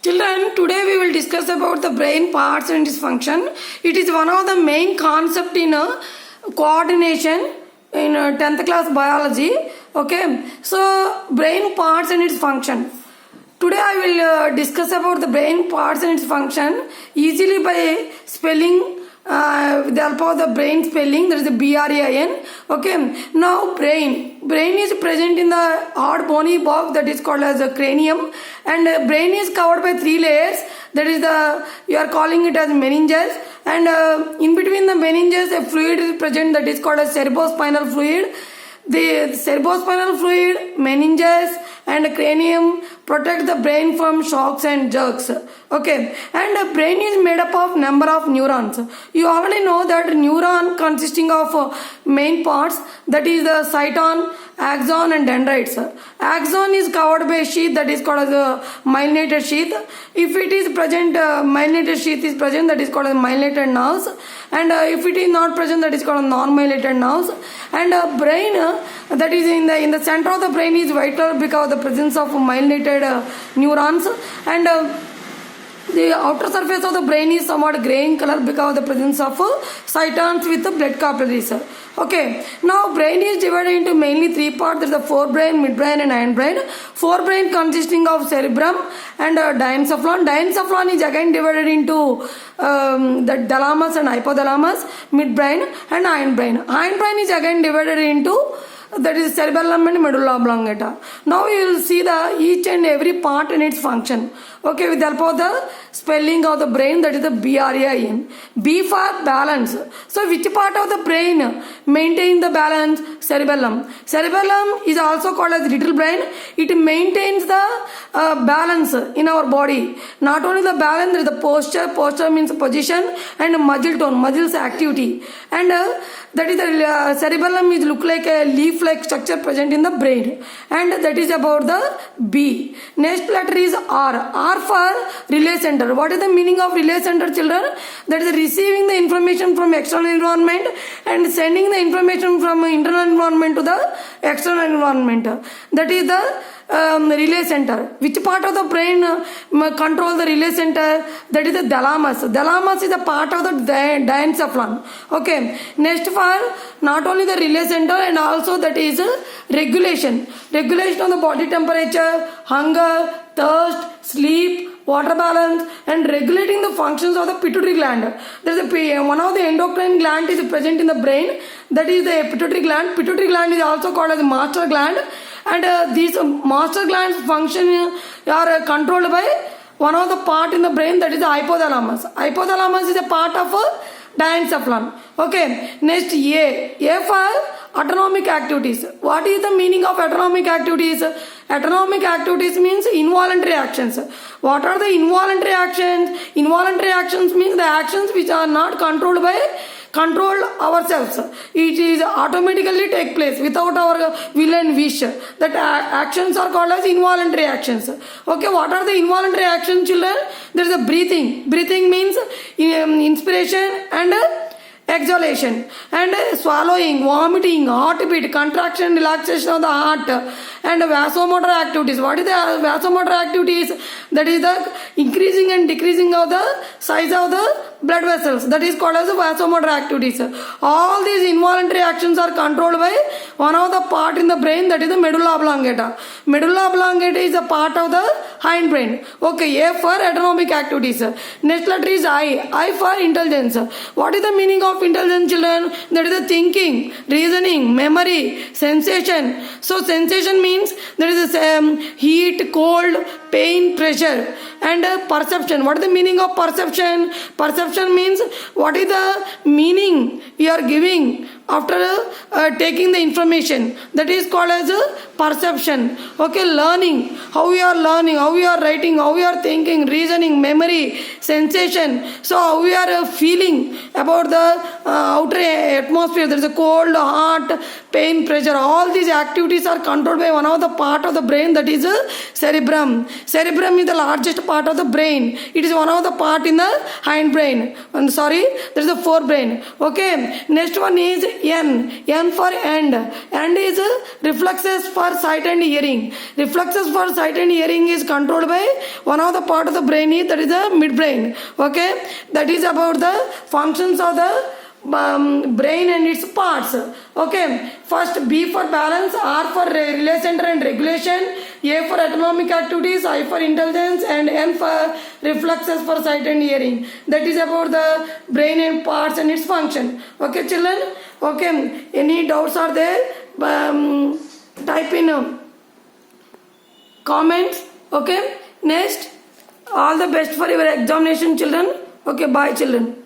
Children, today we will discuss about the brain parts and its function. It is one of the main concept in coordination in 10th class biology. Okay, so brain parts and its function. Today I will discuss about the brain parts and its function easily by spelling with the help of the brain spelling, that is the BRAIN. Okay, now brain is present in the hard bony box that is called as the cranium, and brain is covered by three layers, that is the, you are calling it as meninges, and in between the meninges a fluid is present that is called as cerebrospinal fluid. The cerebrospinal fluid, meninges and cranium protect the brain from shocks and jerks. Okay, and the brain is made up of number of neurons. You already know that neuron consisting of main parts, that is the cyton, axon and dendrites. Axon is covered by a sheath that is called as a myelinated sheath. If it is present, myelinated sheath is present, that is called as myelinated nerves, and if it is not present, that is called non-myelinated nerves. And brain, that is in the center of the brain is white color because of the presence of myelinated neurons, and the outer surface of the brain is somewhat grey in color because of the presence of cytons with blood capillaries. Okay, now brain is divided into mainly three parts. There is the forebrain, midbrain and hindbrain. Forebrain consisting of cerebrum and diencephalon. Diencephalon is again divided into the thalamus and hypothalamus, midbrain and hindbrain. Hindbrain is again divided into, that is cerebellum and medulla oblongata. Now you will see the each and every part and its function. Okay, with the help of the spelling of the brain, that is the BRAIN. B for balance. So which part of the brain maintains the balance? Cerebellum. Cerebellum is also called as little brain. It maintains the balance in our body. Not only the balance, there is the posture. Posture means position, and muscle tone, muscles activity. And that is the cerebellum is look like a leaf-like structure present in the brain. And that is about the B. Next letter is R. R for relay center. What is the meaning of relay center, children? That is receiving the information from external environment and sending the information from internal environment to the external environment. That is the relay center. Which part of the brain control the relay center? That is the thalamus. Thalamus is a part of the diencephalon. Okay. Next for not only the relay center, and also that is regulation. Regulation of the body temperature, hunger, thirst, sleep, water balance, and regulating the functions of the pituitary gland. There is one of the endocrine gland is present in the brain, that is the pituitary gland. Pituitary gland is also called as master gland, and these master glands function are controlled by one of the part in the brain, that is the hypothalamus. Hypothalamus is a part of diencephalon. Okay, next A for autonomic activities. What is the meaning of autonomic activities? Autonomic activities means involuntary actions. What are the involuntary actions? Involuntary actions means the actions which are not controlled by ourselves. It is automatically take place without our will and wish. That actions are called as involuntary actions. Okay, what are the involuntary actions, children? There is a breathing. Breathing means inspiration and exhalation, and swallowing, vomiting, heartbeat, contraction, relaxation of the heart, and vasomotor activities. What is the vasomotor activities? That is the increasing and decreasing of the size of the blood vessels. That is called as vasomotor activities. All these involuntary actions are controlled by one of the part in the brain, that is the medulla oblongata. Medulla oblongata is a part of the hindbrain. Okay, A for autonomic activities. Next letter is I. I for intelligence. What is the meaning of intelligence, children? That is the thinking, reasoning, memory, sensation. So sensation means there is a heat, cold, pain, pressure, and perception. What is the meaning of perception? Perception means what is the meaning you are giving after taking the information. That is called as perception. Okay, learning, how you are learning, how you are writing, how you are thinking, reasoning, memory, sensation. So how we are feeling about the outer atmosphere. There is a cold, hot, pain, pressure. All these activities are controlled by one of the part of the brain, that is cerebrum. Cerebrum is the largest part part of the brain. It is one of the part in the hind brain. Sorry, there is a forebrain. Okay, next one is N for end. End is reflexes for sight and hearing. Reflexes for sight and hearing is controlled by one of the part of the brain, that is the midbrain. Okay, that is about the functions of the brain and its parts. Okay, first B for balance, R for relay center and regulation, A for autonomic activities, I for intelligence, and N for reflexes for sight and hearing. That is about the brain and parts and its function. Okay, children. Okay, any doubts are there? Type in comments. Okay, next, all the best for your examination, children. Okay, bye, children.